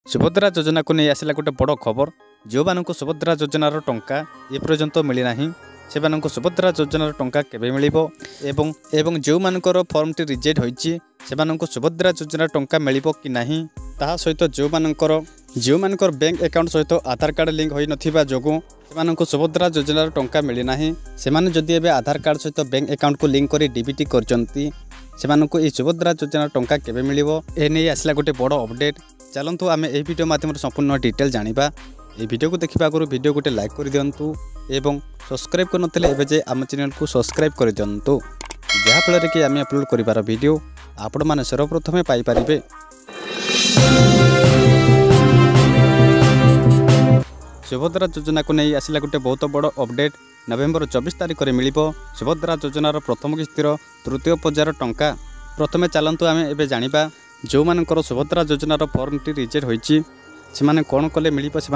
सुभद्रा योजना को नहीं आसला गोटे बड़ खबर। जो मानक सुभद्रा योजनार टंका एपर्यंत मिलना से सुभद्रा योजनार टंका केबे मिलिबो एवं जो मानकर फॉर्म टी रिजेक्ट होईची से मानक सुभद्रा योजनार टंका मिलिबो कि नहीं ताहा सहित जो मानकर बैंक अकाउंट सहित आधार कार्ड लिंक होई नथिबा जोगु से सुभद्रा योजनार टंका मिलना से माने जदि एबे आधार कार्ड सहित बैंक अकाउंट को लिंक करी डीबीटी करचंती से सुभद्रा योजनार टंका केबे मिलिबो ए नै आसला गोटे बड़ अपडेट। चलतु आम यह वीडियो माध्यम संपूर्ण डिटेल जानिबा। ये वीडियो को देखा आगु वीडियो गोटे लाइक कर दिंतु एवं सब्सक्राइब करनथिले एबे जे आम चैनल को सब्सक्राइब कर दिंतु जहाँफल कि आम अपलोड करिवार वीडियो आपण माने सर्वप्रथमे पाई परिबे। सुभद्रा योजना को नहीं आसला गोटे बहुत बड़ अपडेट। नवेम्बर 24 तारिख में मिलिबो सुभद्रा योजनार प्रथम किस्तिर तृतीय पर्यायर टंका। प्रथमे चलतु आम एबे जानिबा जो मानकर सुभद्रा योजनार फॉर्म टी रिजेक्ट होईची से कौन कले मिलिबो से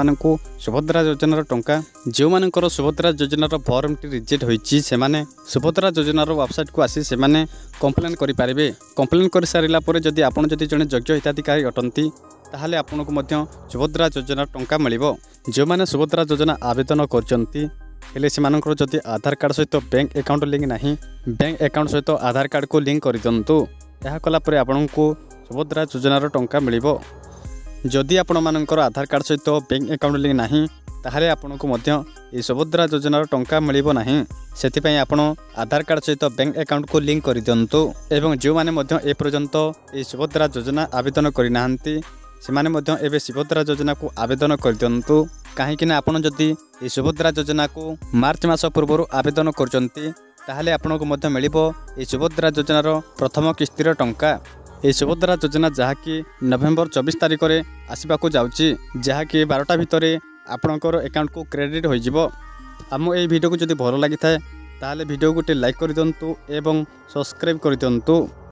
सुभद्रा योजनार टंका। जो मानकर सुभद्रा योजनार फॉर्म टी रिजेक्ट होईची से सुभद्रा योजनार वेबसाइट को आसी से कंप्लेन करि पारिबे। कंप्लेन कर सारिला परे जदि आपण जदि जने योग्य हिताधिकारी अटंती ताहले आपनको मध्य सुभद्रा योजनार टंका मिलिबो। जो माने सुभद्रा योजना आवेदन करचंती हेले से मानकर जदि आधार कार्ड सहित बैंक अकाउंट लिंक नहीं बैंक अकाउंट सहित आधार कार्ड को लिंक कर दिंतु। यह कला परे आपनको सुभद्रा योजनार टंका मिलिबो। जदि आपण मानकर आधार कार्ड सहित बैंक अकाउंट लिंक नहीं ताहले आपनको मध्य ए सुभद्रा योजनार टंका मिलिबो नहीं। सेथिपई आपण आधार कार्ड सहित बैंक अकाउंट को लिंक कर दिंतु एवं जो माने मध्य ए पर्यंत ए सुभद्रा योजना आवेदन करिनाहंती सेमाने मध्य एबे सुभद्रा योजना को आवेदन कर दिंतु। काहेकि ना आपण जदि ए सुभद्रा योजना को मार्च मास पूर्व आवेदन करचंती ताहले आपनको मध्य मिलिबो ए सुभद्रा योजनार प्रथम किस्तिर टंका। ए सुभद्रा योजना जहाँकि नवेम्बर 24 तारिख में आसवाक जाऊँगी जहाँकि 12टा भितर आपणकर अकाउंट को क्रेडिट हो जिवो। आम ये वीडियो को जदि भल लगी थाए ताहले वीडियो गोटे लाइक कर दिंतु एवं सब्सक्राइब कर दिंतु।